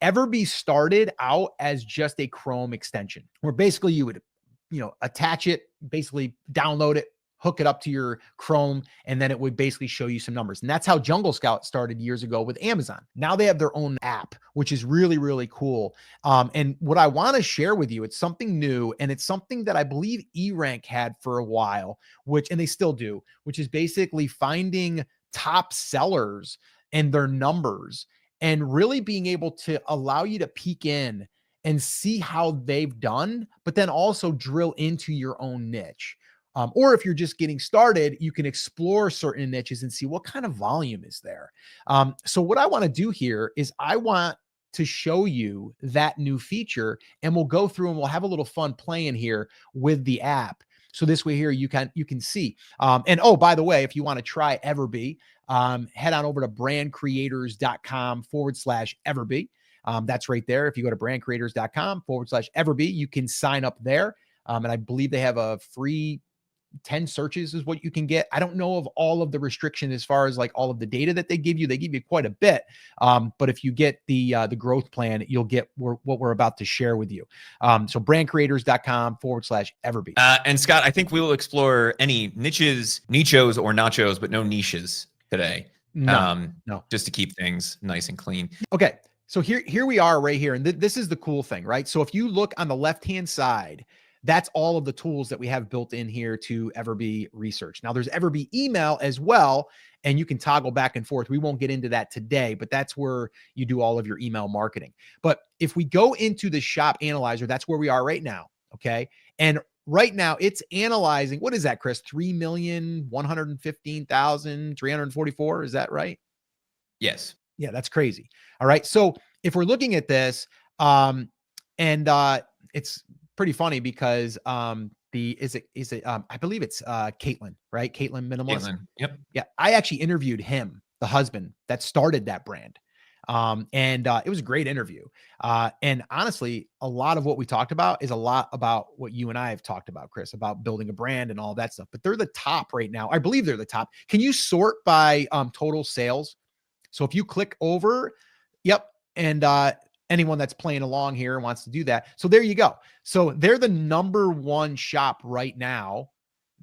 Everbee started out as just a Chrome extension where basically you would, attach it, basically download it, hook it up to your Chrome, and then it would basically show you some numbers. And that's how Jungle Scout started years ago with Amazon. Now they have their own app, which is really, really cool. And what I want to share with you, it's something new, and it's something that I believe eRank had for a while, and they still do, which is basically finding top sellers and their numbers and really being able to allow you to peek in and see how they've done, but then also drill into your own niche. Or if you're just getting started, you can explore certain niches and see what kind of volume is there. So what I want to do here is I want to show you that new feature, and we'll go through and we'll have a little fun playing here with the app. So this way here, you can see. And oh, by the way, if you want to try Everbee, head on over to brandcreators.com/Everbee. That's right there. If you go to brandcreators.com/Everbee, you can sign up there. And I believe they have a free 10 searches is what you can get. I don't know of all of the restriction as far as like all of the data that they give you quite a bit. But if you get the growth plan, you'll get what we're about to share with you. So brandcreators.com/Everbee. And Scott, I think we will explore any nichos or nachos, but no niches today. No. Just to keep things nice and clean. Okay. So here we are right here. And this is the cool thing, right? So if you look on the left-hand side, that's all of the tools that we have built in here to Everbee Research. Now there's Everbee email as well, and you can toggle back and forth. We won't get into that today, but that's where you do all of your email marketing. But if we go into the shop analyzer, that's where we are right now. Okay. And right now it's analyzing, what is that, Chris? 3,115,344. Is that right? Yes. Yeah, that's crazy. All right. So if we're looking at this, it's pretty funny because I believe it's Caitlin, right? Caitlin Minimalist. Caitlin, yep. Yeah. I actually interviewed him, the husband that started that brand. It was a great interview. And honestly, a lot of what we talked about is a lot about what you and I have talked about, Chris, about building a brand and all that stuff, but they're the top right now. I believe they're the top. Can you sort by total sales? So if you click over, yep. And anyone that's playing along here wants to do that. So there you go. So they're the number one shop right now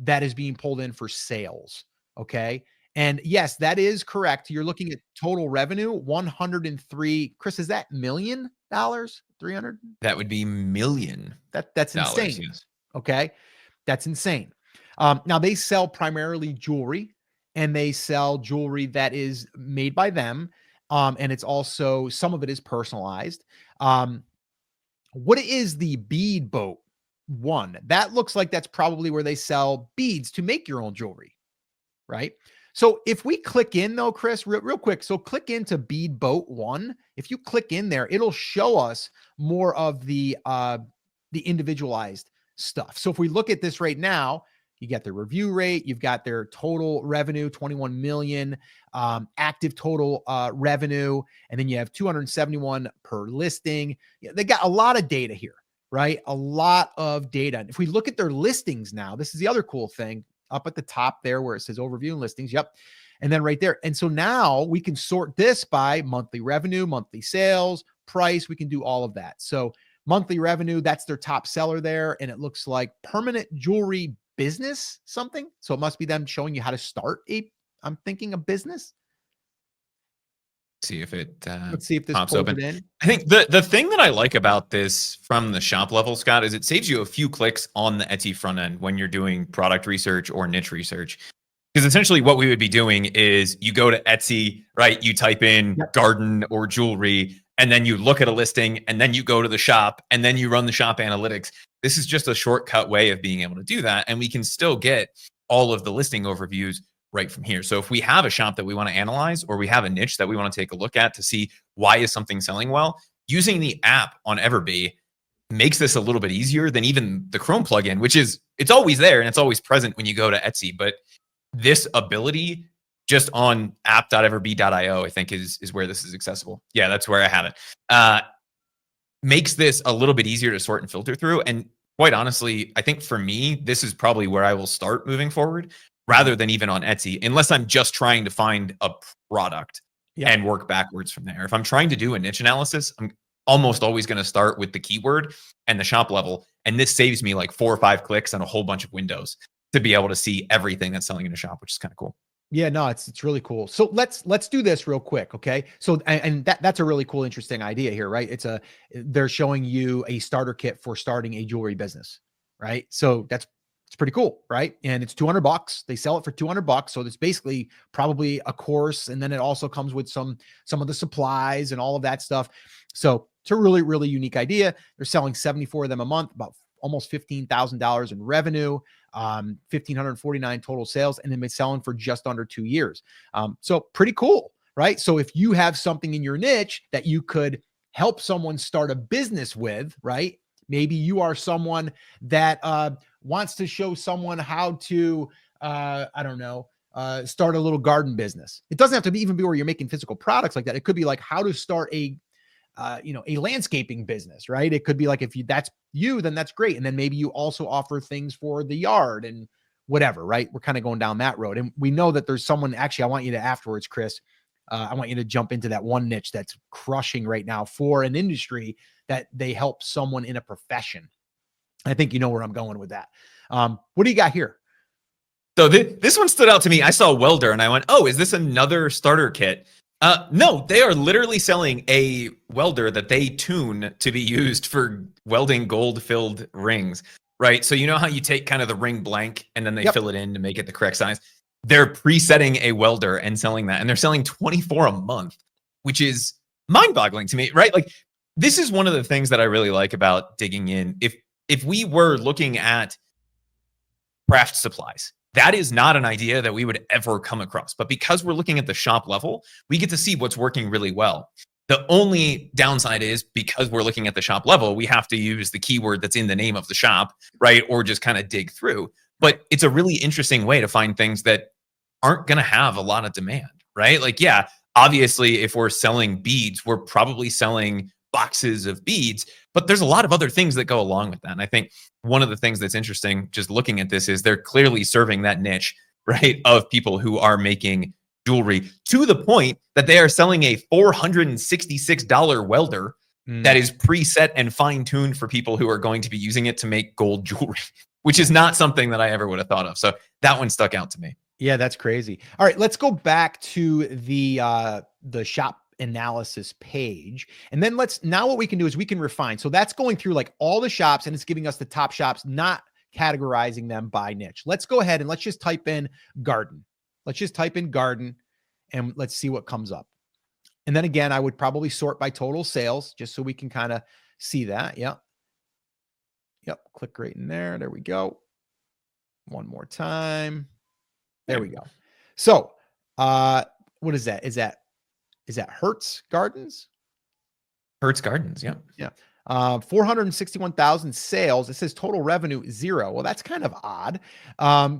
that is being pulled in for sales. Okay. And yes, that is correct. You're looking at total revenue, 103. Chris, is that $1 million? 300? That would be million. That's insane. Yes. Okay. That's insane. Now they sell primarily jewelry, and they sell jewelry that is made by them. And it's also, some of it is personalized. What is the bead boat one? That looks like that's probably where they sell beads to make your own jewelry, right? So if we click in though, Chris, real quick, so click into bead boat one. If you click in there, it'll show us more of the individualized stuff. So if we look at this right now, you get their review rate, you've got their total revenue, 21 million, active total revenue, and then you have 271 per listing. They got a lot of data here, right? A lot of data. And if we look at their listings now, this is the other cool thing up at the top there where it says overview and listings. Yep. And then right there. And so now we can sort this by monthly revenue, monthly sales, price. We can do all of that. So monthly revenue, that's their top seller there. And it looks like permanent jewelry business something. So it must be them showing you how to start a business. See if it let's see if this pops open. In. I think the thing that I like about this from the shop level, Scott, is it saves you a few clicks on the Etsy front end when you're doing product research or niche research. Because essentially what we would be doing is you go to Etsy, right? You type in garden or jewelry, and then you look at a listing, and then you go to the shop, and then you run the shop analytics. This is just a shortcut way of being able to do that. And we can still get all of the listing overviews right from here. So if we have a shop that we want to analyze, or we have a niche that we want to take a look at to see why is something selling well, using the app on Everbee makes this a little bit easier than even the Chrome plugin, which is, it's always there and it's always present when you go to Etsy. But this ability just on app.everbee.io, I think is where this is accessible. Yeah, that's where I have it. Makes this a little bit easier to sort and filter through. And quite honestly, I think for me, this is probably where I will start moving forward, rather than even on Etsy, unless I'm just trying to find a product and work backwards from there. If I'm trying to do a niche analysis, almost always going to start with the keyword and the shop level. And this saves me like 4 or 5 clicks on a whole bunch of windows to be able to see everything that's selling in a shop, which is kind of cool. Yeah, no, it's really cool. So let's do this real quick, okay? So and that's a really cool, interesting idea here, right? They're showing you a starter kit for starting a jewelry business, right? So it's pretty cool, right? And it's $200. They sell it for $200. So it's basically probably a course, and then it also comes with some of the supplies and all of that stuff. So it's a really, really unique idea. They're selling 74 of them a month, about almost $15,000 in revenue, 1,549 total sales, and then been selling for just under 2 years. So pretty cool, right? So if you have something in your niche that you could help someone start a business with, right? Maybe you are someone that wants to show someone how to, I don't know, start a little garden business. It doesn't have to even be where you're making physical products like that. It could be like how to start a landscaping business, right? It could be like, that's you, then that's great. And then maybe you also offer things for the yard and whatever, right? We're kind of going down that road. And we know that there's someone, actually, I want you to afterwards, Chris, I want you to jump into that one niche that's crushing right now for an industry that they help someone in a profession. I think you know where I'm going with that. What do you got here? So this one stood out to me. I saw welder and I went, oh, is this another starter kit? No, they are literally selling a welder that they tune to be used for welding gold-filled rings, right? So you know how you take kind of the ring blank and then they fill it in to make it the correct size? They're presetting a welder and selling that, and they're selling 24 a month, which is mind-boggling to me, right? Like, this is one of the things that I really like about digging in. If we were looking at craft supplies, that is not an idea that we would ever come across. But because we're looking at the shop level, we get to see what's working really well. The only downside is because we're looking at the shop level, we have to use the keyword that's in the name of the shop, right? Or just kind of dig through. But it's a really interesting way to find things that aren't going to have a lot of demand, right? Like, yeah, obviously, if we're selling beads, we're probably selling boxes of beads, but there's a lot of other things that go along with that. And I think one of the things that's interesting just looking at this is they're clearly serving that niche, right, of people who are making jewelry to the point that they are selling a $466 welder that is preset and fine-tuned for people who are going to be using it to make gold jewelry, which is not something that I ever would have thought of. So that one stuck out to me. Yeah, that's crazy. All right, let's go back to the shop analysis page. And then now what we can do is we can refine. So that's going through like all the shops, and it's giving us the top shops, not categorizing them by niche. Let's go ahead and let's just type in garden. Let's just type in garden and let's see what comes up. And then again, I would probably sort by total sales just so we can kind of see that. Yep. Click right in there. There we go. One more time. There we go. So, what is that? Is that Hertz Gardens? Hertz Gardens, yeah. Yeah. 461,000 sales. It says total revenue 0. Well, that's kind of odd.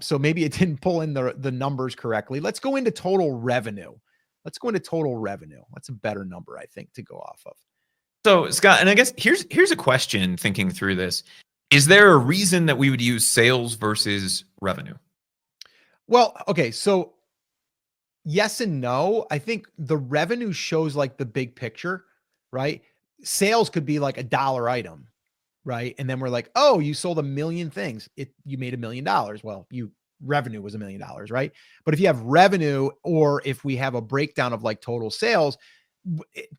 So maybe it didn't pull in the numbers correctly. Let's go into total revenue. That's a better number, I think, to go off of. So, Scott, and I guess here's a question thinking through this. Is there a reason that we would use sales versus revenue? Well, okay, so yes and no. I think the revenue shows like the big picture, right? Sales could be like a dollar item, right? And then we're like, oh, you sold 1 million things. You made $1 million. Well, revenue was $1 million, right? But if you have revenue, or if we have a breakdown of like total sales,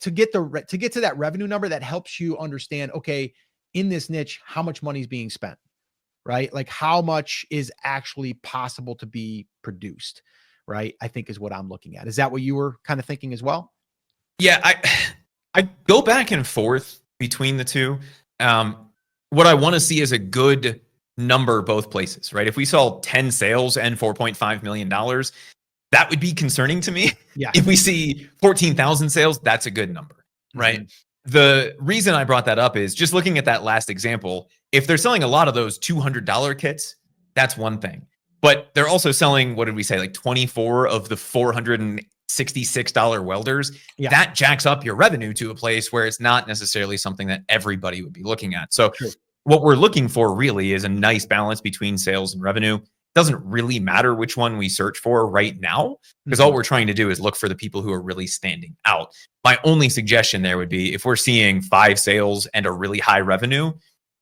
to get to that revenue number, that helps you understand, okay, in this niche, how much money is being spent, right? Like how much is actually possible to be produced, right? I think is what I'm looking at. Is that what you were kind of thinking as well? Yeah, I go back and forth between the two. What I want to see is a good number both places, right? If we saw 10 sales and $4.5 million, that would be concerning to me. Yeah. If we see 14,000 sales, that's a good number, right? Mm-hmm. The reason I brought that up is just looking at that last example. If they're selling a lot of those $200 kits, that's one thing. But they're also selling, what did we say, like 24 of the $466 welders. Yeah. That jacks up your revenue to a place where it's not necessarily something that everybody would be looking at. So what we're looking for really is a nice balance between sales and revenue. doesn't really matter which one we search for right now, because all we're trying to do is look for the people who are really standing out. My only suggestion there would be if we're seeing 5 sales and a really high revenue,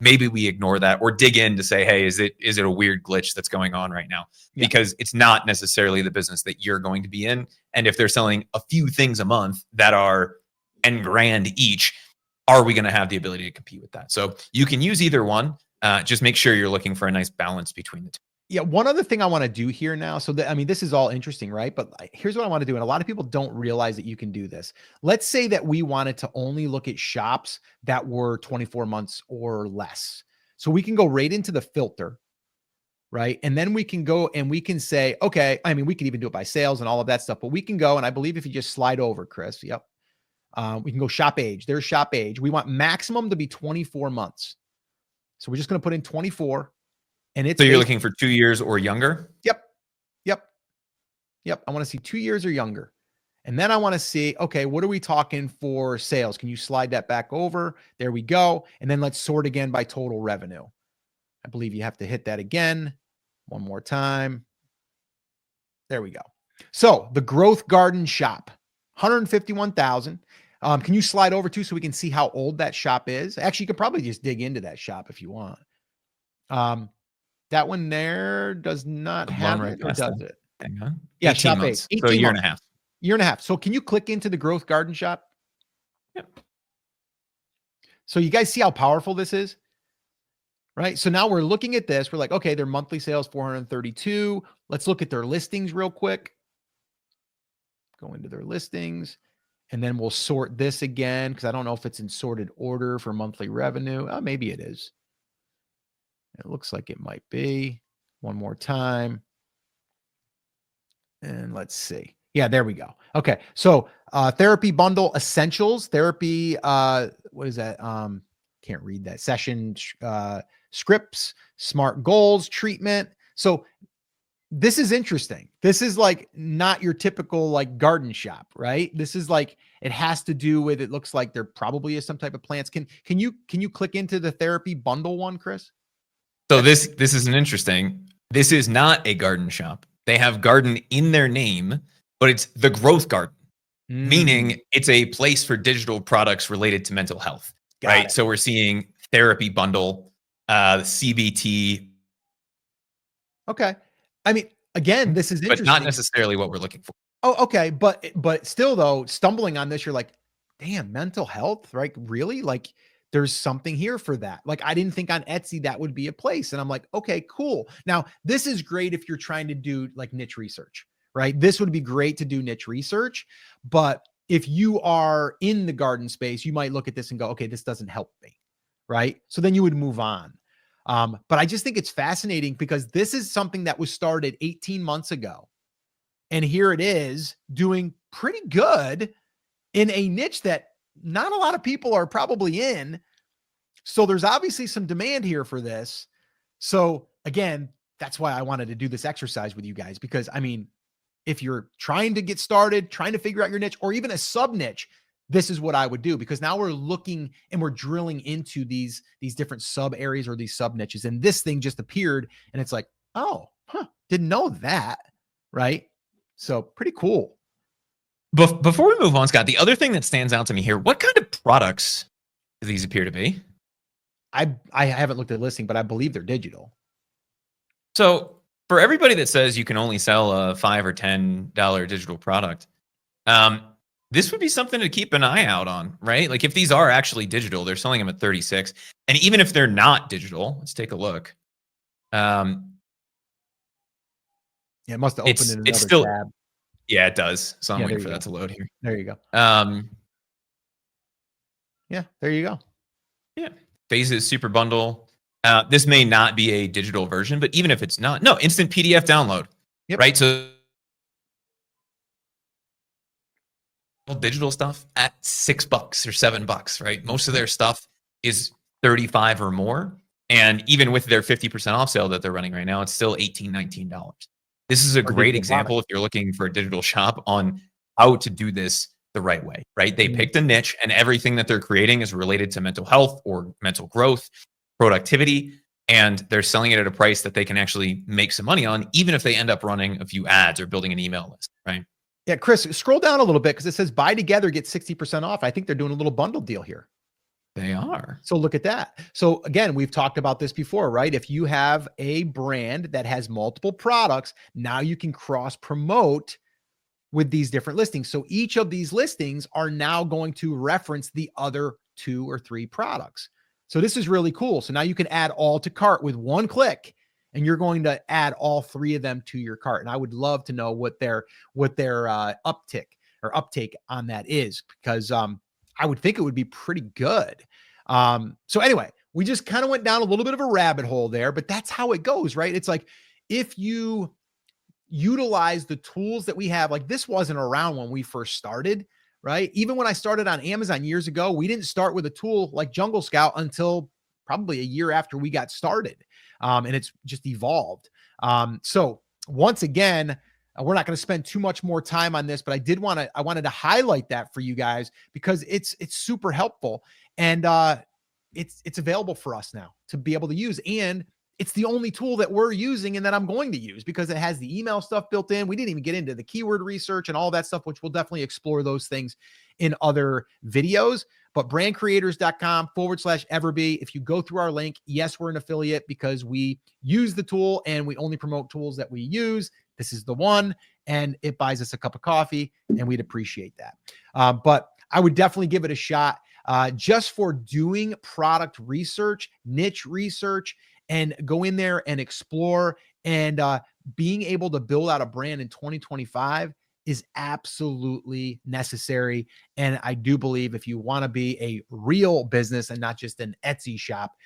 maybe we ignore that or dig in to say, hey, is it a weird glitch that's going on right now? Yeah. Because it's not necessarily the business that you're going to be in. And if they're selling a few things a month that are 10 grand each, are we going to have the ability to compete with that? So you can use either one. Just make sure you're looking for a nice balance between the two. Yeah, one other thing I want to do here now. So I mean, this is all interesting, right? But here's what I want to do. And a lot of people don't realize that you can do this. Let's say that we wanted to only look at shops that were 24 months or less. So we can go right into the filter, right? And then we can go and we can say, okay, I mean, we can even do it by sales and all of that stuff, but we can go, and I believe if you just slide over, Chris, yep. We can go shop age. There's shop age. We want maximum to be 24 months. So we're just going to put in 24. And it's so you're looking for 2 years or younger? Yep. I want to see 2 years or younger. And then I want to see, okay, what are we talking for sales? Can you slide that back over? There we go. And then let's sort again by total revenue. I believe you have to hit that again. One more time. There we go. So the Growth Garden shop, 151,000. Can you slide over too so we can see how old that shop is? Actually, you could probably just dig into that shop if you want. That one there does not have it, or does it? Hang on. Yeah, shop age. So a year and a half. Year and a half. So can you click into the Growth Garden shop? Yep. So you guys see how powerful this is? Right? So now we're looking at this. We're like, okay, their monthly sales, 432. Let's look at their listings real quick. Go into their listings. And then we'll sort this again, because I don't know if it's in sorted order for monthly revenue. Oh, maybe it is. It looks like it might be. One more time. And let's see. Yeah, there we go. Okay. So therapy bundle essentials, therapy, what is that? Can't read that. Session scripts, smart goals, treatment. So this is interesting. This is like not your typical like garden shop, right? This is like, it has to do with, it looks like there probably is some type of plants. Can you click into the therapy bundle one, Chris? So this is an interesting. This is not a garden shop. They have garden in their name, but it's the Growth Garden, meaning it's a place for digital products related to mental health, right? So we're seeing therapy bundle, CBT. Okay. I mean, again, this is interesting, but not necessarily what we're looking for. Oh, okay. But still though, stumbling on this, you're like, damn, mental health, right? Really? Like there's something here for that. Like I didn't think on Etsy that would be a place. And I'm like, okay, cool. Now this is great if you're trying to do like niche research, right? This would be great to do niche research. But if you are in the garden space, you might look at this and go, okay, this doesn't help me, right? So then you would move on. But I just think it's fascinating because this is something that was started 18 months ago. And here it is doing pretty good in a niche that not a lot of people are probably in. So there's obviously some demand here for this. So again, that's why I wanted to do this exercise with you guys, because I mean, if you're trying to get started, trying to figure out your niche or even a sub niche, this is what I would do, because now we're looking and we're drilling into these different sub areas or these sub niches. And this thing just appeared and it's like, oh, didn't know that. Right. So pretty cool. Before we move on, Scott, the other thing that stands out to me here, what kind of products do these appear to be? I haven't looked at the listing, but I believe they're digital. So for everybody that says you can only sell a $5 or $10 digital product, this would be something to keep an eye out on, right? Like if these are actually digital, they're selling them at 36. And even if they're not digital, let's take a look. Yeah, it must have opened in another still, tab. Yeah, it does. So I'm waiting for that to load here. There you go. Yeah, there you go. Yeah. Phases Super Bundle. This may not be a digital version, but even if it's not, no, instant PDF download. Yep. Right? So digital stuff at $6 or $7, right? Most of their stuff is 35 or more. And even with their 50% off sale that they're running right now, it's still $18, $19. This is a great example if you're looking for a digital shop on how to do this the right way, right? They picked a niche and everything that they're creating is related to mental health or mental growth, productivity, and they're selling it at a price that they can actually make some money on, even if they end up running a few ads or building an email list, right? Yeah, Chris, scroll down a little bit because it says buy together, get 60% off. I think they're doing a little bundle deal here. They are. So look at that. So again, we've talked about this before, right? If you have a brand that has multiple products, now you can cross promote with these different listings. So each of these listings are now going to reference the other 2 or 3 products. So this is really cool. So now you can add all to cart with one click, and you're going to add all 3 of them to your cart. And I would love to know what their uptick or uptake on that is, because I would think it would be pretty good. So anyway, we just kind of went down a little bit of a rabbit hole there, but that's how it goes, right? It's like, if you utilize the tools that we have, like this wasn't around when we first started, right? Even when I started on Amazon years ago, we didn't start with a tool like Jungle Scout until probably a year after we got started. And it's just evolved. So once again, we're not going to spend too much more time on this, but I wanted to highlight that for you guys because it's super helpful, and it's available for us now to be able to use. And it's the only tool that we're using and that I'm going to use because it has the email stuff built in. We didn't even get into the keyword research and all that stuff, which we'll definitely explore those things in other videos. But brandcreators.com/Everbee. If you go through our link, yes, we're an affiliate because we use the tool and we only promote tools that we use. This is the one, and it buys us a cup of coffee, and we'd appreciate that. But I would definitely give it a shot just for doing product research, niche research, and go in there and explore. And being able to build out a brand in 2025 is absolutely necessary. And I do believe if you want to be a real business and not just an Etsy shop,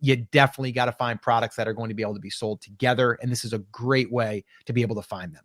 you definitely got to find products that are going to be able to be sold together. And this is a great way to be able to find them.